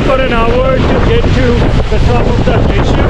for an hour to get to the top of the glacier.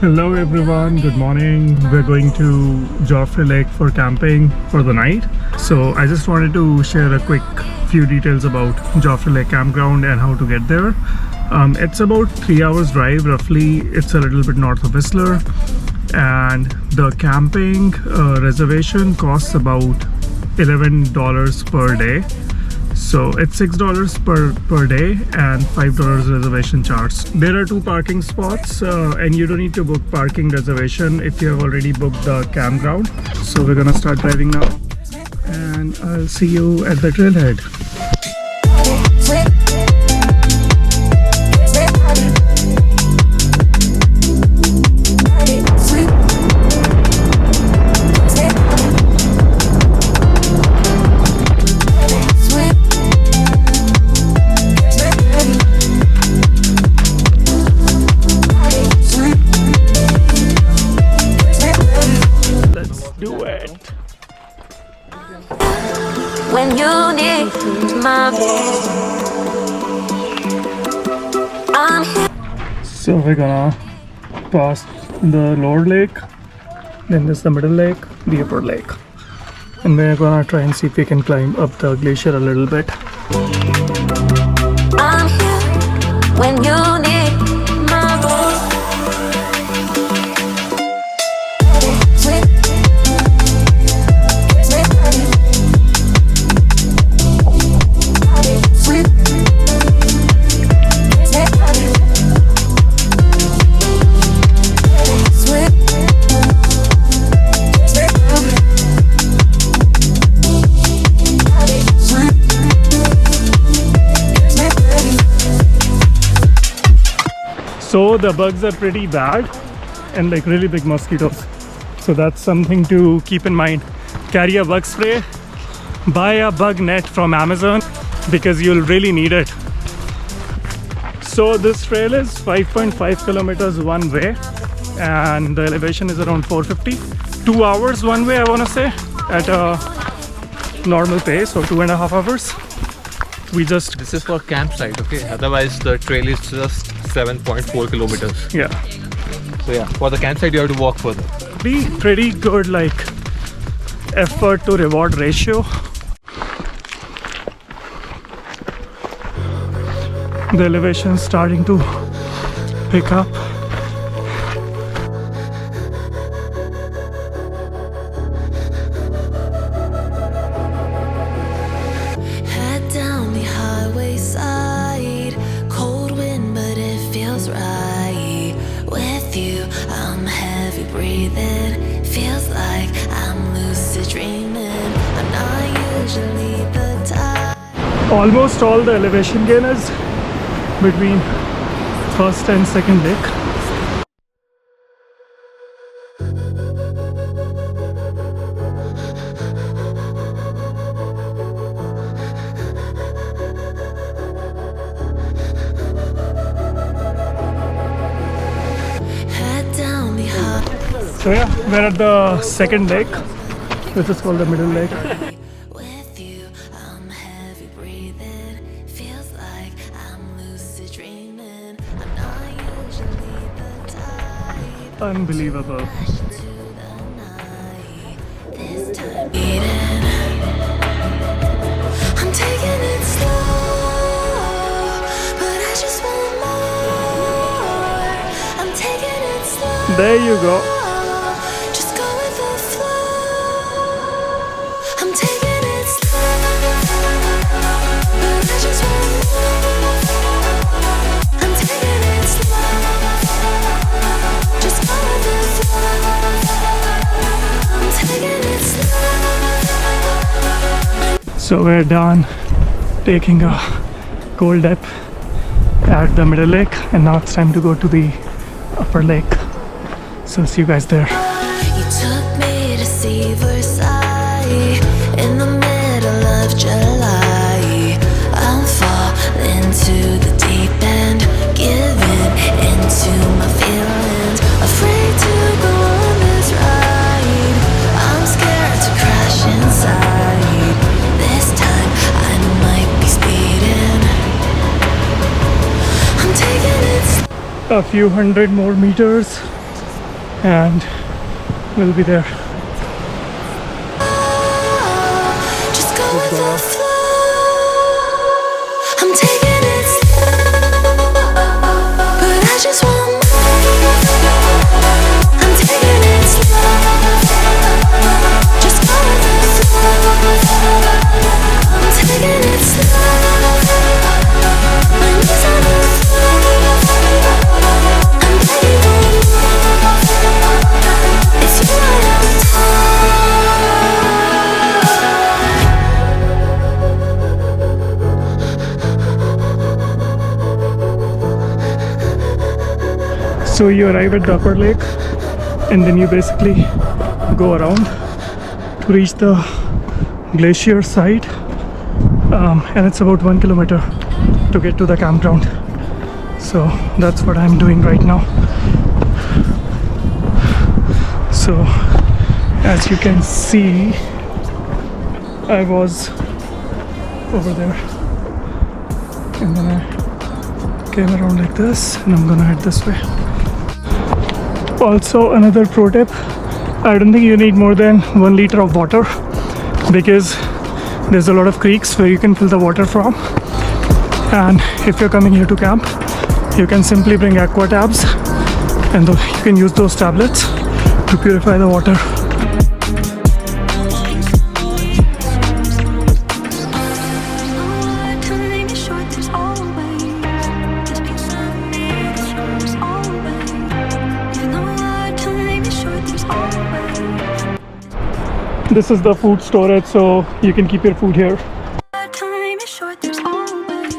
Hello everyone, good morning. We're going to Joffre Lake for camping for the night. So I just wanted to share a quick few details about Joffre Lake Campground and how to get there. It's about 3 hours drive roughly. It's a little bit north of Whistler, and the camping reservation costs about $11 per day. So it's $6 per day and $5 reservation charge. There are 2 parking spots and you don't need to book parking reservation if you have already booked the campground. So we're gonna start driving now and I'll see you at the trailhead. When you need my voice, I'm here. So we're gonna pass the lower lake, then there's the middle lake, the upper lake, and we're gonna try and see if we can climb up the glacier a little bit. I'm here when you need my voice. So the bugs are pretty bad and like really big mosquitoes. So that's something to keep in mind. Carry a bug spray, buy a bug net from Amazon because you'll really need it. So this trail is 5.5 kilometers one way and the elevation is around 450. 2 hours one way, I want to say, at a normal pace, so 2.5 hours. This is for campsite, okay? Otherwise the trail is just 7.4 kilometers. Yeah. So yeah, for the campsite you have to walk further. Pretty good like effort to reward ratio. The elevation is starting to pick up. Head down the highway side, cold wind, but it feels right. With you, I'm heavy breathing. Feels like I'm lucid dreaming. I'm not usually the type. Almost all the elevation gain is between first and second lake. So yeah, we're at the second lake, which is called the middle lake. With you, I'm heavy breathing. Feels like I'm lucid dreaming. I'm not usually the type. Unbelievable. To the night. This time eating. I'm taking it slow, but I just want more. I'm taking it slow. There you go. Just go with the flow. I'm taking it slow, but I just want more. I'm taking it slow. Just go with the flow. I'm taking it slow. So we're done taking a cold dip at the middle lake, and now it's time to go to the upper lake. So see you guys there. You took me to see Versailles in the middle of July. I'm falling to the deep end, giving into my feelings, afraid to go a few hundred more meters and we'll be there. Just go with the flow. I'm taking it slow, but I just want more. I'm taking it slow. Just go with the flow. I'm taking it slow. My knees on the floor. I'm begging for more. It's you I am. So you arrive at the upper lake and then you basically go around to reach the glacier side, and it's about 1 kilometer to get to the campground. So that's what I'm doing right now. So as you can see, I was over there and then I came around like this and I'm gonna head this way. Also, another pro tip, I don't think you need more than 1 liter of water because there's a lot of creeks where you can fill the water from. And if you're coming here to camp, you can simply bring aqua tabs and you can use those tablets to purify the water. This is the food storage, so you can keep your food here. Time is short, there's always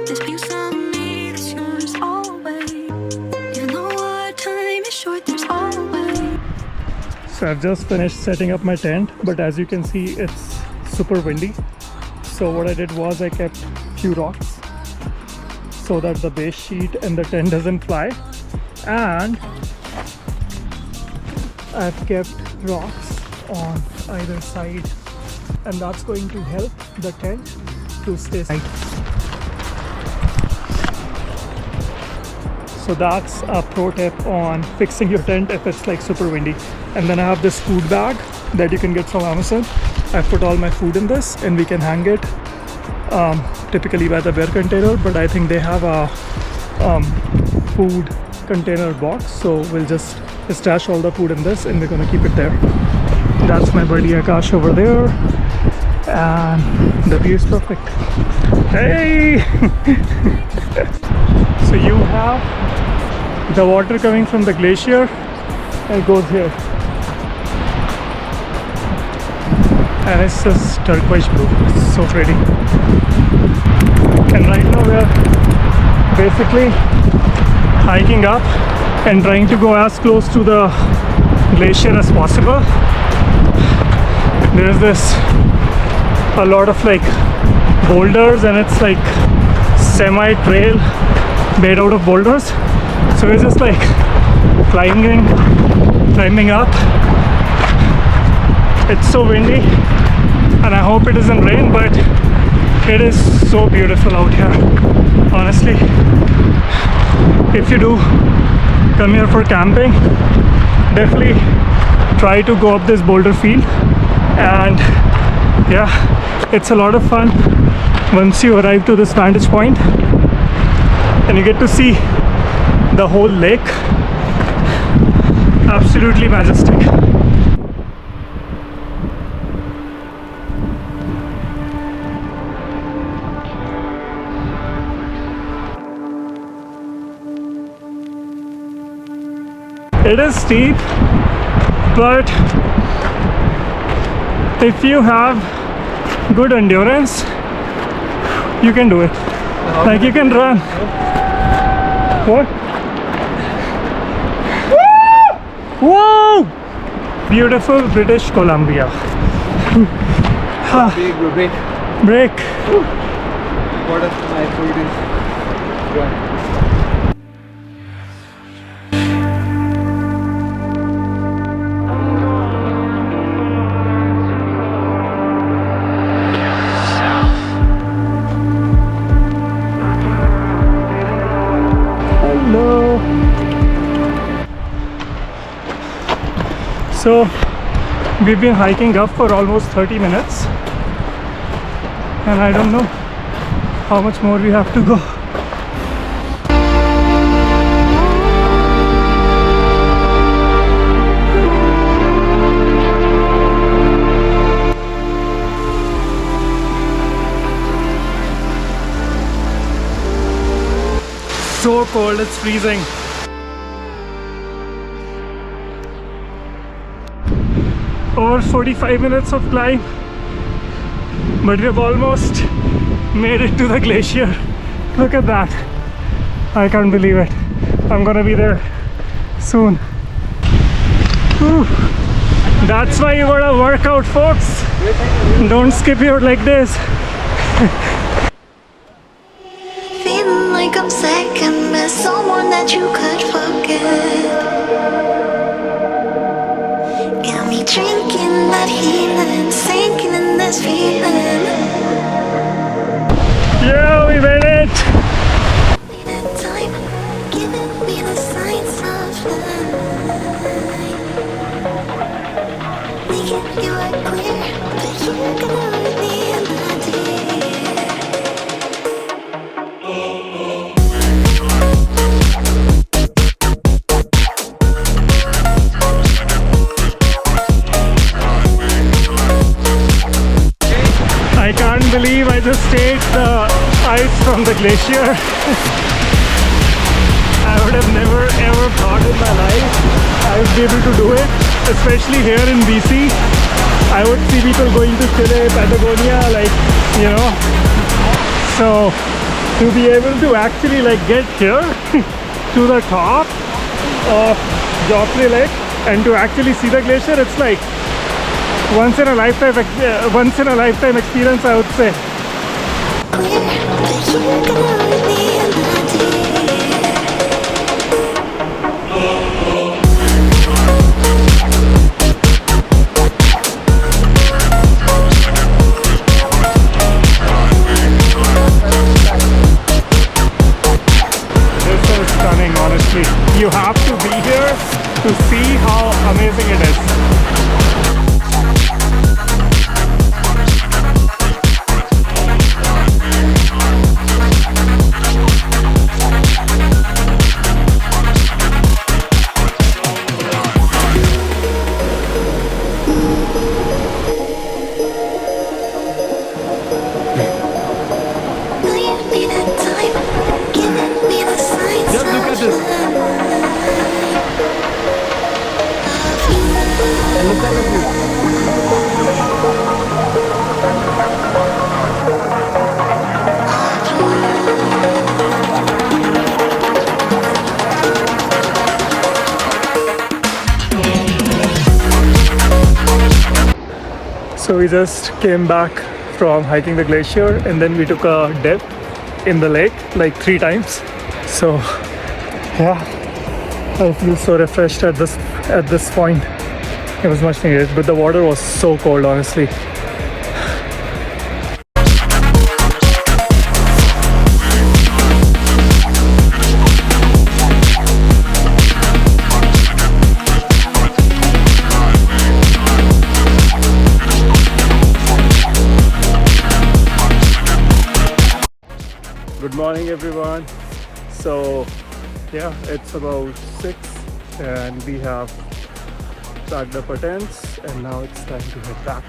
this piece of me that's yours always. Even though our time is short, there's always. So I've just finished setting up my tent, but as you can see, it's super windy. So what I did was I kept few rocks so that the base sheet and the tent doesn't fly, and I've kept rocks on either side, and that's going to help the tent to stay tight. So that's a pro tip on fixing your tent if it's like super windy. And then I have this food bag that you can get from Amazon. I put all my food in this and we can hang it typically by the bear container, but I think they have a food container box, so we'll just stash all the food in this and we're gonna keep it there. That's my buddy Akash over there, and the view is perfect. Hey! So you have the water coming from the glacier and it goes here, and it's just turquoise blue. It's so pretty. And right now we're basically hiking up and trying to go as close to the glacier as possible. There's a lot of like boulders, and it's like semi-trail made out of boulders. So we're just like climbing up. It's so windy and I hope it doesn't rain, but it is so beautiful out here. Honestly, if you do come here for camping, definitely try to go up this boulder field. And yeah, it's a lot of fun once you arrive to this vantage point and you get to see the whole lake. Absolutely majestic. It is steep, but if you have good endurance, you can do it. Like you can run. What? Whoa! Beautiful British Columbia. Big break. Break. What if my food is gone? Hello. So we've been hiking up for almost 30 minutes and I don't know how much more we have to go. So cold, it's freezing. Over 45 minutes of climb, but we've almost made it to the glacier. Look at that. I can't believe it. I'm gonna be there soon. Whew. That's why you gotta work out, folks. Don't skip out like this. Feeling like I'm second best, someone that you could forget. Got me drinking that healing, sinking in this feeling. Yeah, we made it. Needed time, giving me the signs of life. Making you are clear, but you're gonna leave me in the deep. I can't believe I just ate the ice from the glacier. I would have never ever thought in my life I would be able to do it, especially here in BC. I would see people going to Chile, Patagonia, like, you know. So to be able to actually like get here to the top of Joffre Lake and to actually see the glacier, it's like once in a lifetime experience, I would say. This is stunning, honestly. You have to be here to see how amazing it is. So we just came back from hiking the glacier and then we took a dip in the lake like 3 times. So yeah, I feel so refreshed at this point. It was much needed, but the water was so cold, honestly. Good morning, everyone. So yeah, it's about 6 and we have packed up our tents and now it's time to head back.